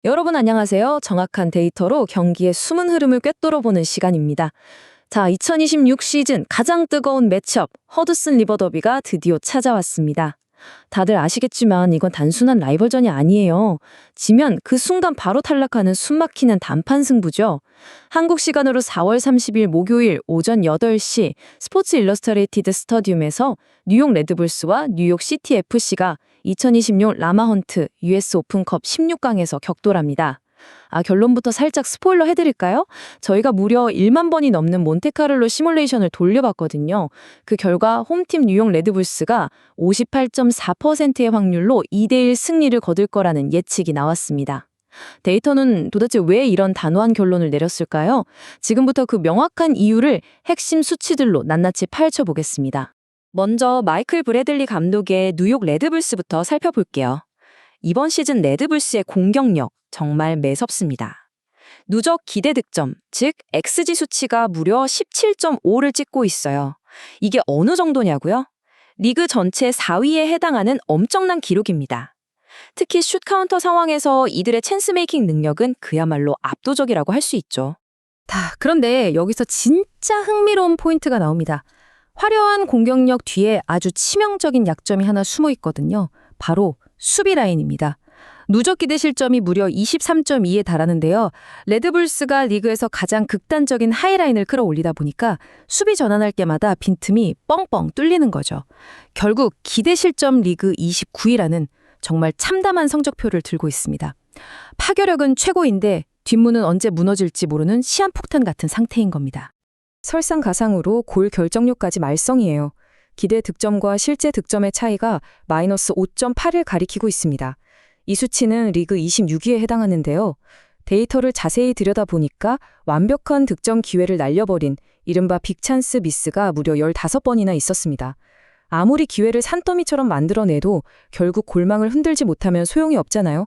여러분 안녕하세요. 정확한 데이터로 경기의 숨은 흐름을 꿰뚫어보는 시간입니다. 자, 2026 시즌 가장 뜨거운 매치업 허드슨 리버 더비가 드디어 찾아왔습니다. 다들 아시겠지만 이건 단순한 라이벌전이 아니에요. 지면 그 순간 바로 탈락하는 숨막히는 단판 승부죠. 한국 시간으로 4월 30일 목요일 오전 8시 스포츠 일러스트레이티드 스타디움에서 뉴욕 레드불스와 뉴욕 시티 FC가 2026 라마헌트 US 오픈컵 16강에서 격돌합니다. 결론부터 살짝 스포일러 해드릴까요? 저희가 무려 1만 번이 넘는 몬테카를로 시뮬레이션을 돌려봤거든요. 그 결과 홈팀 뉴욕 레드불스가 58.4%의 확률로 2대1 승리를 거둘 거라는 예측이 나왔습니다. 데이터는 도대체 왜 이런 단호한 결론을 내렸을까요? 지금부터 그 명확한 이유를 핵심 수치들로 낱낱이 파헤쳐 보겠습니다. 먼저 마이클 브래들리 감독의 뉴욕 레드불스부터 살펴볼게요. 이번 시즌 레드불스의 공격력 정말 매섭습니다. 누적 기대 득점, 즉 XG 수치가 무려 17.5를 찍고 있어요. 이게 어느 정도냐고요? 리그 전체 4위에 해당하는 엄청난 기록입니다. 특히 슛 카운터 상황에서 이들의 찬스 메이킹 능력은 그야말로 압도적이라고 할 수 있죠. 그런데 여기서 진짜 흥미로운 포인트가 나옵니다. 화려한 공격력 뒤에 아주 치명적인 약점이 하나 숨어 있거든요. 바로 수비 라인입니다. 누적 기대 실점이 무려 23.2에 달하는데요. 레드불스가 리그에서 가장 극단적인 하이라인을 끌어올리다 보니까 수비 전환할 때마다 빈틈이 뻥뻥 뚫리는 거죠. 결국 기대 실점 리그 29위라는 정말 참담한 성적표를 들고 있습니다. 파괴력은 최고인데 뒷문은 언제 무너질지 모르는 시한폭탄 같은 상태인 겁니다. 설상가상으로 골 결정력까지 말썽이에요. 기대 득점과 실제 득점의 차이가 마이너스 5.8을 가리키고 있습니다. 이 수치는 리그 26위에 해당하는데요. 데이터를 자세히 들여다보니까 완벽한 득점 기회를 날려버린 이른바 빅찬스 미스가 무려 15번이나 있었습니다. 아무리 기회를 산더미처럼 만들어내도 결국 골망을 흔들지 못하면 소용이 없잖아요.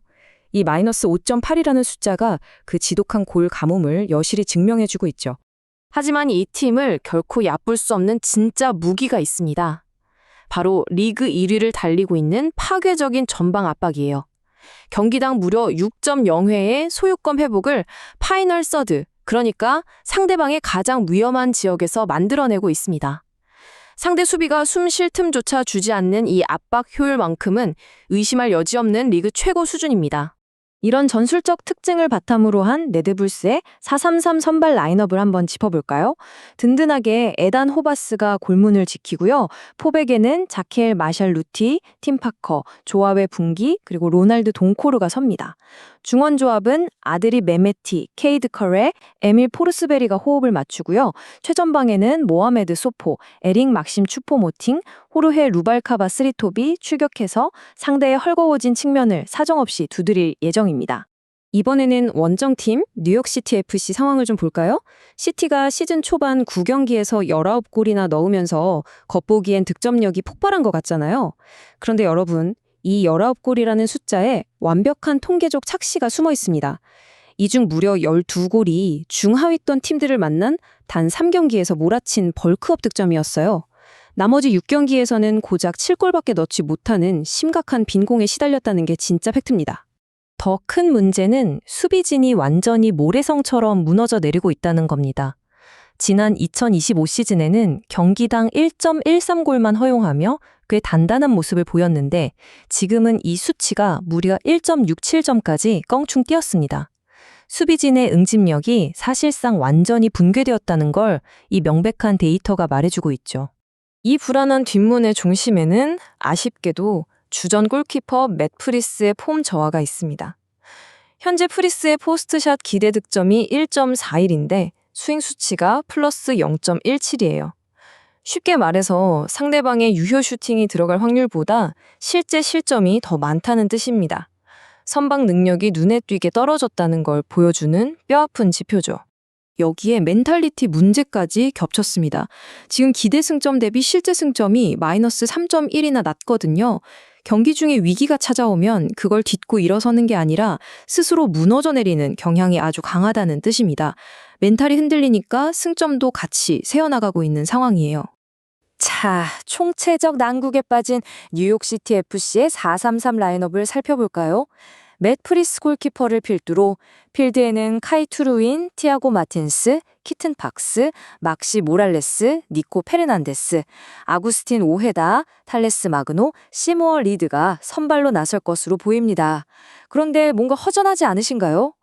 이 마이너스 5.8이라는 숫자가 그 지독한 골 가뭄을 여실히 증명해주고 있죠. 하지만 이 팀을 결코 얕볼 수 없는 진짜 무기가 있습니다. 바로 리그 1위를 달리고 있는 파괴적인 전방 압박이에요. 경기당 무려 6.0회의 소유권 회복을 파이널 서드, 그러니까 상대방의 가장 위험한 지역에서 만들어내고 있습니다. 상대 수비가 숨 쉴 틈조차 주지 않는 이 압박 효율만큼은 의심할 여지 없는 리그 최고 수준입니다. 이런 전술적 특징을 바탕으로 한 레드불스의 4-3-3 선발 라인업을 한번 짚어볼까요? 든든하게 에단 호바스가 골문을 지키고요. 포백에는 자켈 마샬 루티, 팀 파커, 조아웨 붕기, 그리고 로날드 동코르가 섭니다. 중원 조합은 아드리 메메티, 케이드 커레, 에밀 포르스베리가 호흡을 맞추고요. 최전방에는 모하메드 소포, 에릭 막심 추포모팅, 호르헤 루발카바 스리톱이 출격해서 상대의 헐거워진 측면을 사정없이 두드릴 예정입니다. 이번에는 원정팀 뉴욕시티 FC 상황을 좀 볼까요? 시티가 시즌 초반 9경기에서 19골이나 넣으면서 겉보기엔 득점력이 폭발한 것 같잖아요. 그런데 여러분, 이 19골이라는 숫자에 완벽한 통계적 착시가 숨어 있습니다. 이 중 무려 12골이 중하위권 팀들을 만난 단 3경기에서 몰아친 벌크업 득점이었어요. 나머지 6경기에서는 고작 7골밖에 넣지 못하는 심각한 빈공에 시달렸다는 게 진짜 팩트입니다. 더 큰 문제는 수비진이 완전히 모래성처럼 무너져 내리고 있다는 겁니다. 지난 2025 시즌에는 경기당 1.13골만 허용하며 꽤 단단한 모습을 보였는데 지금은 이 수치가 무려 1.67점까지 껑충 뛰었습니다. 수비진의 응집력이 사실상 완전히 붕괴되었다는 걸 이 명백한 데이터가 말해주고 있죠. 이 불안한 뒷문의 중심에는 아쉽게도 주전 골키퍼 맷 프리스의 폼 저하가 있습니다. 현재 프리스의 포스트샷 기대 득점이 1.41인데 스윙 수치가 플러스 0.17이에요. 쉽게 말해서 상대방의 유효 슈팅이 들어갈 확률보다 실제 실점이 더 많다는 뜻입니다. 선방 능력이 눈에 띄게 떨어졌다는 걸 보여주는 뼈아픈 지표죠. 여기에 멘탈리티 문제까지 겹쳤습니다. 지금 기대 승점 대비 실제 승점이 마이너스 3.1이나 낮거든요. 경기 중에 위기가 찾아오면 그걸 딛고 일어서는 게 아니라 스스로 무너져 내리는 경향이 아주 강하다는 뜻입니다. 멘탈이 흔들리니까 승점도 같이 새어나가고 있는 상황이에요. 자, 총체적 난국에 빠진 뉴욕시티 FC의 4-3-3 라인업을 살펴볼까요? 맷 프리스 골키퍼를 필두로 필드에는 카이 투루인, 티아고 마틴스, 키튼 박스, 막시 모랄레스, 니코 페르난데스, 아구스틴 오헤다, 탈레스 마그노, 시모어 리드가 선발로 나설 것으로 보입니다. 그런데 뭔가 허전하지 않으신가요?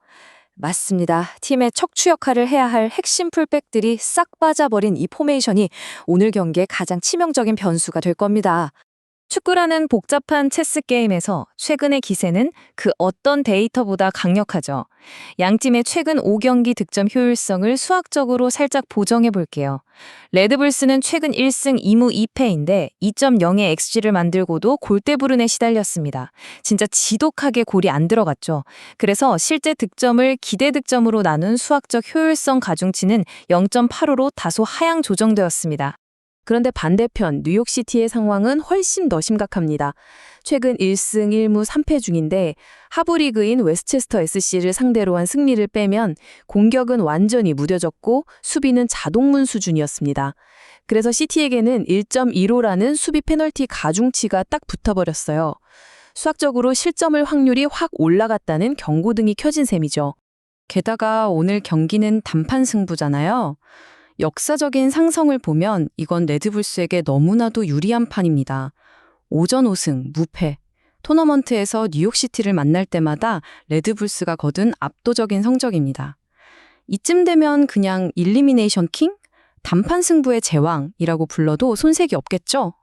맞습니다. 팀의 척추 역할을 해야 할 핵심 풀백들이 싹 빠져버린 이 포메이션이 오늘 경기의 가장 치명적인 변수가 될 겁니다. 축구라는 복잡한 체스 게임에서 최근의 기세는 그 어떤 데이터보다 강력하죠. 양팀의 최근 5경기 득점 효율성을 수학적으로 살짝 보정해 볼게요. 레드불스는 최근 1승 2무 2패인데 2.0의 XG를 만들고도 골대불운에 시달렸습니다. 진짜 지독하게 골이 안 들어갔죠. 그래서 실제 득점을 기대 득점으로 나눈 수학적 효율성 가중치는 0.85로 다소 하향 조정되었습니다. 그런데 반대편 뉴욕시티의 상황은 훨씬 더 심각합니다. 최근 1승 1무 3패 중인데 하부리그인 웨스체스터 SC를 상대로 한 승리를 빼면 공격은 완전히 무뎌졌고 수비는 자동문 수준이었습니다. 그래서 시티에게는 1.15라는 수비 페널티 가중치가 딱 붙어버렸어요. 수학적으로 실점을 확률이 확 올라갔다는 경고등이 켜진 셈이죠. 게다가 오늘 경기는 단판 승부잖아요. 역사적인 상성을 보면 이건 레드불스에게 너무나도 유리한 판입니다. 오전 5승, 무패. 토너먼트에서 뉴욕시티를 만날 때마다 레드불스가 거둔 압도적인 성적입니다. 이쯤 되면 그냥 일리미네이션 킹? 단판 승부의 제왕이라고 불러도 손색이 없겠죠?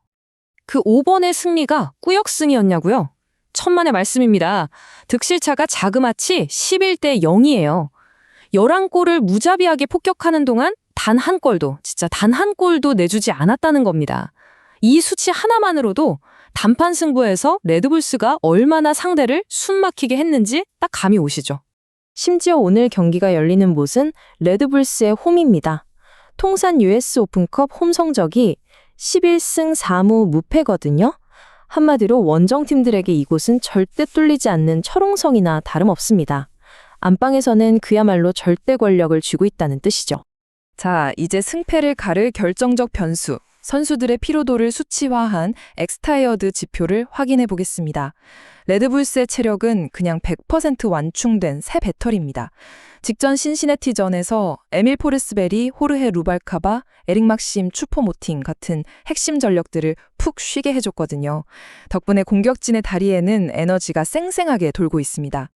그 5번의 승리가 꾸역승이었냐고요? 천만의 말씀입니다. 득실차가 자그마치 11대 0이에요. 11골을 무자비하게 폭격하는 동안 단 한 골도, 진짜 단 한 골도 내주지 않았다는 겁니다. 이 수치 하나만으로도 단판 승부에서 레드불스가 얼마나 상대를 숨막히게 했는지 딱 감이 오시죠. 심지어 오늘 경기가 열리는 곳은 레드불스의 홈입니다. 통산 US 오픈컵 홈 성적이 11승 4무 무패거든요. 한마디로 원정팀들에게 이곳은 절대 뚫리지 않는 철옹성이나 다름없습니다. 안방에서는 그야말로 절대 권력을 쥐고 있다는 뜻이죠. 자, 이제 승패를 가를 결정적 변수, 선수들의 피로도를 수치화한 엑스타이어드 지표를 확인해 보겠습니다. 레드불스의 체력은 그냥 100% 완충된 새 배터리입니다. 직전 신시내티전에서 에밀 포르스베리, 호르헤 루발카바, 에릭 막심, 추포모팅 같은 핵심 전력들을 푹 쉬게 해줬거든요. 덕분에 공격진의 다리에는 에너지가 쌩쌩하게 돌고 있습니다.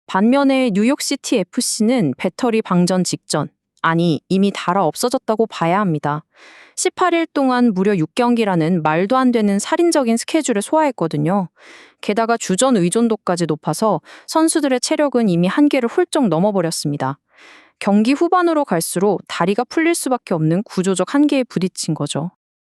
반면에 뉴욕시티 FC는 배터리 방전 직전, 아니 이미 닳아 없어졌다고 봐야 합니다. 18일 동안 무려 6경기라는 말도 안 되는 살인적인 스케줄을 소화했거든요. 게다가 주전 의존도까지 높아서 선수들의 체력은 이미 한계를 훌쩍 넘어버렸습니다. 경기 후반으로 갈수록 다리가 풀릴 수밖에 없는 구조적 한계에 부딪힌 거죠.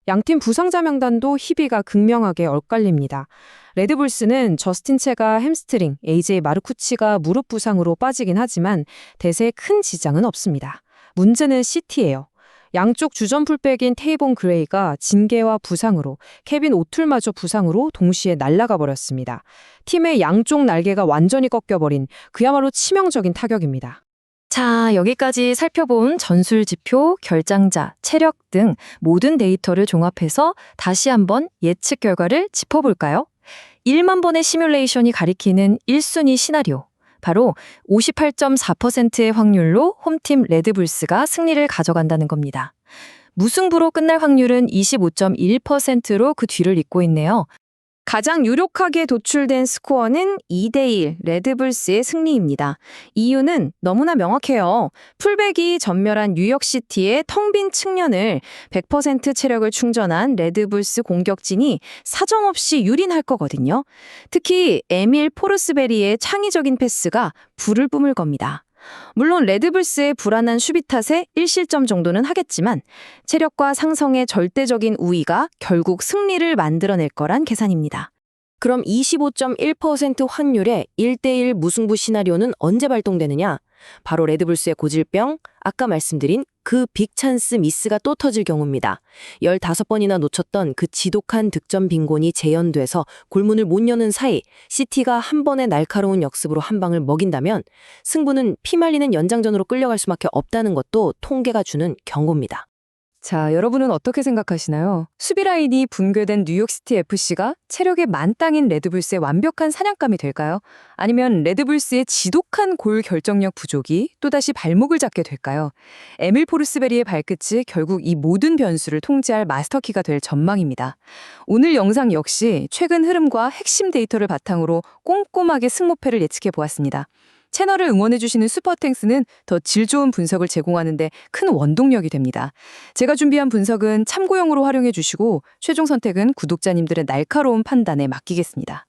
양팀 부상자 명단도 희비가 극명하게 엇갈립니다. 레드불스는 저스틴 채가 햄스트링, AJ 마르쿠치가 무릎 부상으로 빠지긴 하지만 대세에 큰 지장은 없습니다. 문제는 시티예요. 양쪽 주전 풀백인 테이본 그레이가 징계와 부상으로, 케빈 오툴마저 부상으로 동시에 날아가 버렸습니다. 팀의 양쪽 날개가 완전히 꺾여버린 그야말로 치명적인 타격입니다. 자, 여기까지 살펴본 전술 지표, 결장자, 체력 등 모든 데이터를 종합해서 다시 한번 예측 결과를 짚어볼까요? 1만 번의 시뮬레이션이 가리키는 1순위 시나리오. 바로 58.4%의 확률로 홈팀 레드불스가 승리를 가져간다는 겁니다. 무승부로 끝날 확률은 25.1%로 그 뒤를 잇고 있네요. 가장 유력하게 도출된 스코어는 2대1 레드불스의 승리입니다. 이유는 너무나 명확해요. 풀백이 전멸한 뉴욕시티의 텅 빈 측면을 100% 체력을 충전한 레드불스 공격진이 사정없이 유린할 거거든요. 특히 에밀 포르스베리의 창의적인 패스가 불을 뿜을 겁니다. 물론 레드불스의 불안한 수비 탓에 1실점 정도는 하겠지만 체력과 상성의 절대적인 우위가 결국 승리를 만들어낼 거란 계산입니다. 그럼 25.1% 확률의 1대1 무승부 시나리오는 언제 발동되느냐? 바로 레드불스의 고질병, 아까 말씀드린 그 빅찬스 미스가 또 터질 경우입니다. 15번이나 놓쳤던 그 지독한 득점 빈곤이 재현돼서 골문을 못 여는 사이 시티가 한 번의 날카로운 역습으로 한 방을 먹인다면 승부는 피말리는 연장전으로 끌려갈 수밖에 없다는 것도 통계가 주는 경고입니다. 자, 여러분은 어떻게 생각하시나요? 수비 라인이 붕괴된 뉴욕시티 FC가 체력의 만땅인 레드불스의 완벽한 사냥감이 될까요? 아니면 레드불스의 지독한 골 결정력 부족이 또다시 발목을 잡게 될까요? 에밀 포르스베리의 발끝이 결국 이 모든 변수를 통제할 마스터키가 될 전망입니다. 오늘 영상 역시 최근 흐름과 핵심 데이터를 바탕으로 꼼꼼하게 승모패를 예측해 보았습니다. 채널을 응원해주시는 슈퍼탱스는 더 질 좋은 분석을 제공하는데 큰 원동력이 됩니다. 제가 준비한 분석은 참고용으로 활용해 주시고 최종 선택은 구독자님들의 날카로운 판단에 맡기겠습니다.